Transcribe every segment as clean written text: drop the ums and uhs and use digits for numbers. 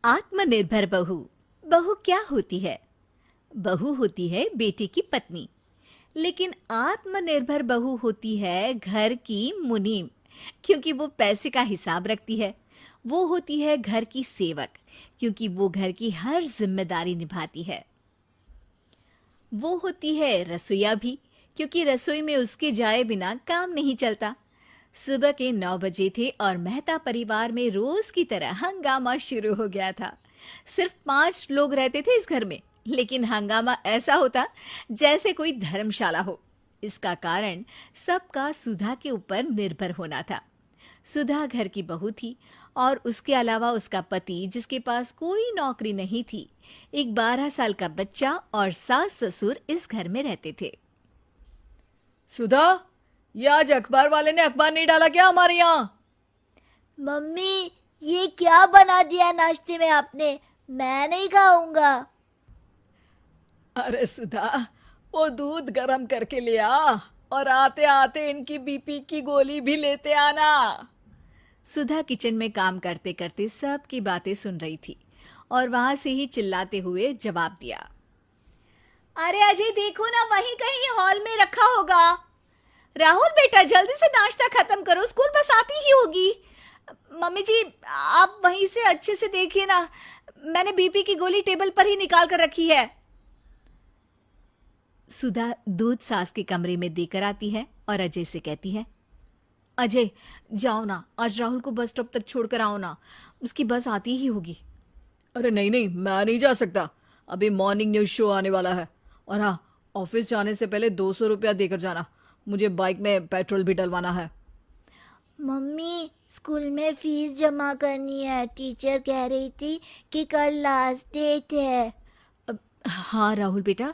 आत्मनिर्भर बहू। बहू क्या होती है? बहू होती है बेटे की पत्नी। लेकिन आत्मनिर्भर बहू होती है घर की मुनीम, क्योंकि वो पैसे का हिसाब रखती है। वो होती है घर की सेवक, क्योंकि वो घर की हर जिम्मेदारी निभाती है। वो होती है रसोइया भी, क्योंकि रसोई में उसके जाए बिना काम नहीं चलता। सुबह के 9 बजे थे और मेहता परिवार में रोज की तरह हंगामा शुरू हो गया था। सिर्फ 5 लोग रहते थे इस घर में, लेकिन हंगामा ऐसा होता जैसे कोई धर्मशाला हो। इसका कारण सबका सुधा के ऊपर निर्भर होना था। सुधा घर की बहू थी और उसके अलावा उसका पति, जिसके पास कोई नौकरी नहीं थी, एक 12 साल का बच्चा और सास ससुर इस घर में रहते थे। सुधा, ये आज अखबार वाले ने अखबार नहीं डाला क्या हमारे यहाँ? मम्मी, ये क्या बना दिया नाश्ते में आपने? मैं नहीं खाऊंगा। अरे सुधा, वो दूध गरम करके ले आ और आते आते इनकी बीपी की गोली भी लेते आना। सुधा किचन में काम करते करते सबकी बातें सुन रही थी और वहां से ही चिल्लाते हुए जवाब दिया। अरे अजय, देखो ना, वहीं कहीं हॉल में रखा होगा। राहुल बेटा, जल्दी से नाश्ता खत्म करो, स्कूल बस आती ही होगी। मम्मी जी, आप वहीं से अच्छे से देखिए ना, मैंने बीपी की गोली टेबल पर ही निकाल कर रखी है। सुधा दूध सास के कमरे में देकर आती है और अजय से कहती है, अजय जाओ ना, आज राहुल को बस स्टॉप तक छोड़कर आओ ना, उसकी बस आती ही होगी। अरे नहीं नहीं, मैं नहीं जा सकता, अभी मॉर्निंग न्यूज शो आने वाला है। और हाँ, ऑफिस जाने से पहले 200 रुपया देकर जाना, मुझे बाइक में पेट्रोल भी डलवाना है। मम्मी, स्कूल में फीस जमा करनी है। टीचर कह रही थी कि कल लास्ट डेट है। हाँ राहुल बेटा,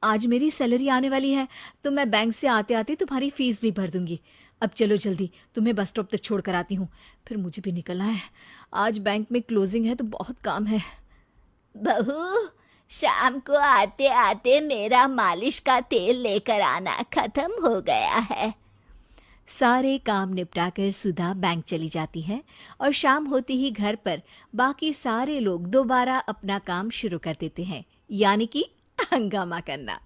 आज मेरी सैलरी आने वाली है, तो मैं बैंक से आते आते तुम्हारी फीस भी भर दूंगी। अब चलो जल्दी, तुम्हें बस स्टॉप तक छोड़ कर आती हूँ, फिर मुझे भी निकलना है। आज बैंक में क्लोजिंग है तो बहुत काम है। बहू, शाम को आते आते मेरा मालिश का तेल लेकर आना, खत्म हो गया है। सारे काम निपटाकर सुधा बैंक चली जाती है और शाम होते ही घर पर बाकी सारे लोग दोबारा अपना काम शुरू कर देते हैं, यानी कि हंगामा करना।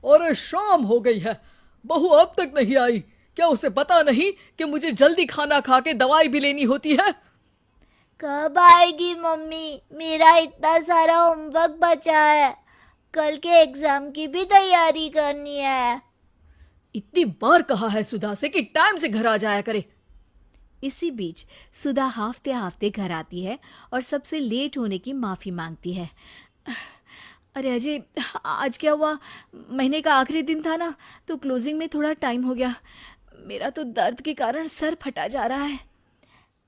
और शाम हो गई है, बहू अब तक नहीं आई। क्या उसे पता नहीं कि मुझे जल्दी खाना खा के दवाई भी लेनी होती है? कब आएगी मम्मी? मेरा इतना सारा होमवर्क बचा है, कल के एग्जाम की भी तैयारी करनी है। इतनी बार कहा है सुधा से कि टाइम से घर आ जाया करे। इसी बीच सुधा हाफते हाफते घर आती है और सबसे लेट होने की माफी मांगती है। अरे अजय, आज क्या हुआ, महीने का आखिरी दिन था ना, तो क्लोजिंग में थोड़ा टाइम हो गया। मेरा तो दर्द के कारण सर फटा जा रहा है।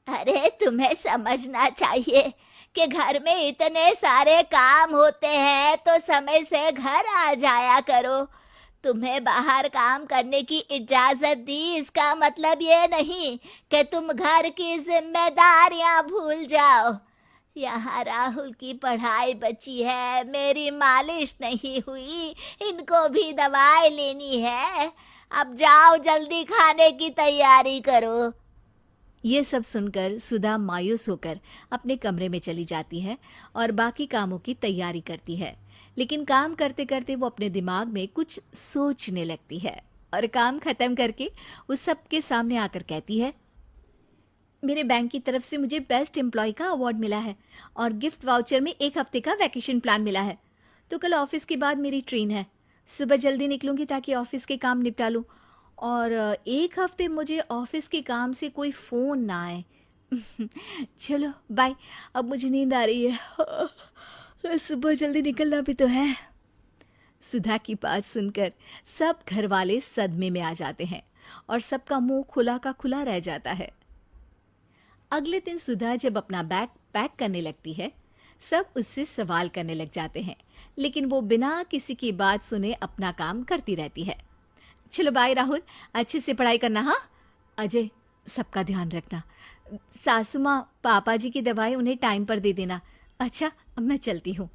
अरे तुम्हें समझना चाहिए कि घर में इतने सारे काम होते हैं, तो समय से घर आ जाया करो। तुम्हें बाहर काम करने की इजाजत दी, इसका मतलब ये नहीं कि तुम घर की जिम्मेदारियां भूल जाओ। यहाँ राहुल की पढ़ाई बची है, मेरी मालिश नहीं हुई, इनको भी दवाई लेनी है। अब जाओ, जल्दी खाने की तैयारी करो। ये सब सुनकर सुधा मायूस होकर अपने कमरे में चली जाती है और बाकी कामों की तैयारी करती है। लेकिन काम करते करते वो अपने दिमाग में कुछ सोचने लगती है और काम खत्म करके उस सबके सामने आकर कहती है, मेरे बैंक की तरफ से मुझे बेस्ट एम्प्लॉय का अवार्ड मिला है और गिफ्ट वाउचर में 1 हफ्ते का वैकेशन प्लान मिला है। तो कल ऑफिस के बाद मेरी ट्रेन है, सुबह जल्दी निकलूंगी ताकि ऑफिस के काम निपटा लूं और 1 हफ्ते मुझे ऑफिस के काम से कोई फ़ोन ना आए। चलो बाय, अब मुझे नींद आ रही है, सुबह जल्दी निकलना भी तो है। सुधा की बात सुनकर सब घर वाले सदमे में आ जाते हैं और सबका मुंह खुला का खुला रह जाता है। अगले दिन सुधा जब अपना बैग पैक करने लगती है, सब उससे सवाल करने लग जाते हैं, लेकिन वो बिना किसी की बात सुने अपना काम करती रहती है। चलो बाय राहुल, अच्छे से पढ़ाई करना। हाँ अजय, सबका ध्यान रखना। सासू माँ पापा जी की दवाई उन्हें टाइम पर दे देना। अच्छा, अब मैं चलती हूँ।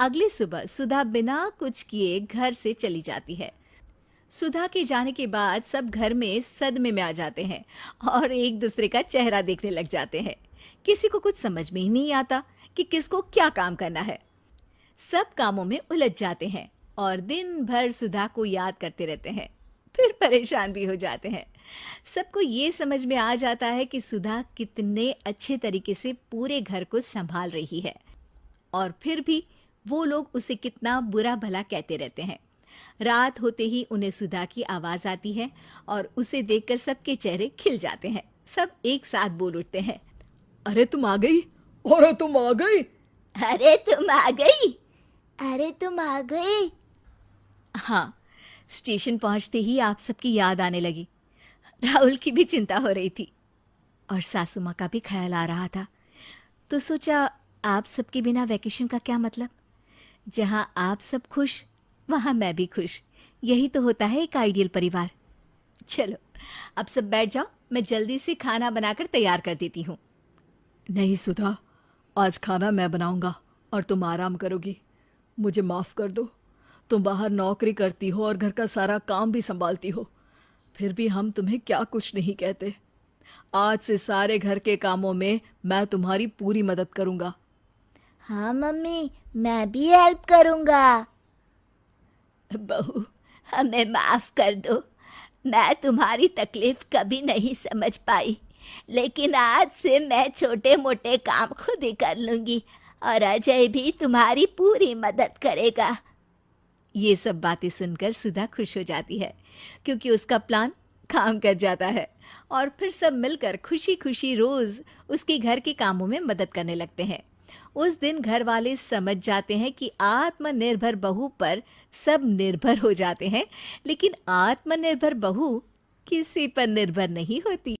अगली सुबह सुधा बिना कुछ किए घर से चली जाती है। सुधा के जाने के बाद सब घर में सदमे में आ जाते हैं और एक दूसरे का चेहरा देखने लग जाते हैं। किसी को कुछ समझ में ही नहीं आता कि किसको क्या काम करना है। सब कामों में उलझ जाते हैं और दिन भर सुधा को याद करते रहते हैं, फिर परेशान भी हो जाते हैं। सबको ये समझ में आ जाता है कि सुधा कितने अच्छे तरीके से पूरे घर को संभाल रही है, और फिर भी वो लोग उसे कितना बुरा भला कहते रहते हैं। रात होते ही उन्हें सुधा की आवाज आती है और उसे देखकर सबके चेहरे खिल जाते हैं। सब एक साथ बोल उठते हैं, अरे तुम आ गई, अरे तुम आ गई। अरे तुम आ गई, अरे तुम आ गई। हाँ, स्टेशन पहुंचते ही आप सबकी याद आने लगी। राहुल की भी चिंता हो रही थी और सासू माँ का भी ख्याल आ रहा था। तो सोचा, आप सबके बिना वैकेशन का क्या मतलब। जहाँ आप सब खुश, वहाँ मैं भी खुश। यही तो होता है एक आइडियल परिवार। चलो, अब सब बैठ जाओ, मैं जल्दी से खाना बनाकर तैयार कर देती हूँ। नहीं सुधा, आज खाना मैं बनाऊंगा और तुम आराम करोगी। मुझे माफ कर दो, तुम बाहर नौकरी करती हो और घर का सारा काम भी संभालती हो, फिर भी हम तुम्हें क्या कुछ नहीं कहते। आज से सारे घर के कामों में मैं तुम्हारी पूरी मदद करूंगा। हाँ मम्मी, मैं भी हेल्प करूँगा। बहू, हमें माफ कर दो, मैं तुम्हारी तकलीफ कभी नहीं समझ पाई, लेकिन आज से मैं छोटे मोटे काम खुद ही कर लूंगी और अजय भी तुम्हारी पूरी मदद करेगा। ये सब बातें सुनकर सुधा खुश हो जाती है, क्योंकि उसका प्लान काम कर जाता है और फिर सब मिलकर खुशी खुशी रोज उसके घर के कामों में मदद करने लगते हैं। उस दिन घर वाले समझ जाते हैं कि आत्मनिर्भर बहू पर सब निर्भर हो जाते हैं, लेकिन आत्मनिर्भर बहू किसी पर निर्भर नहीं होती।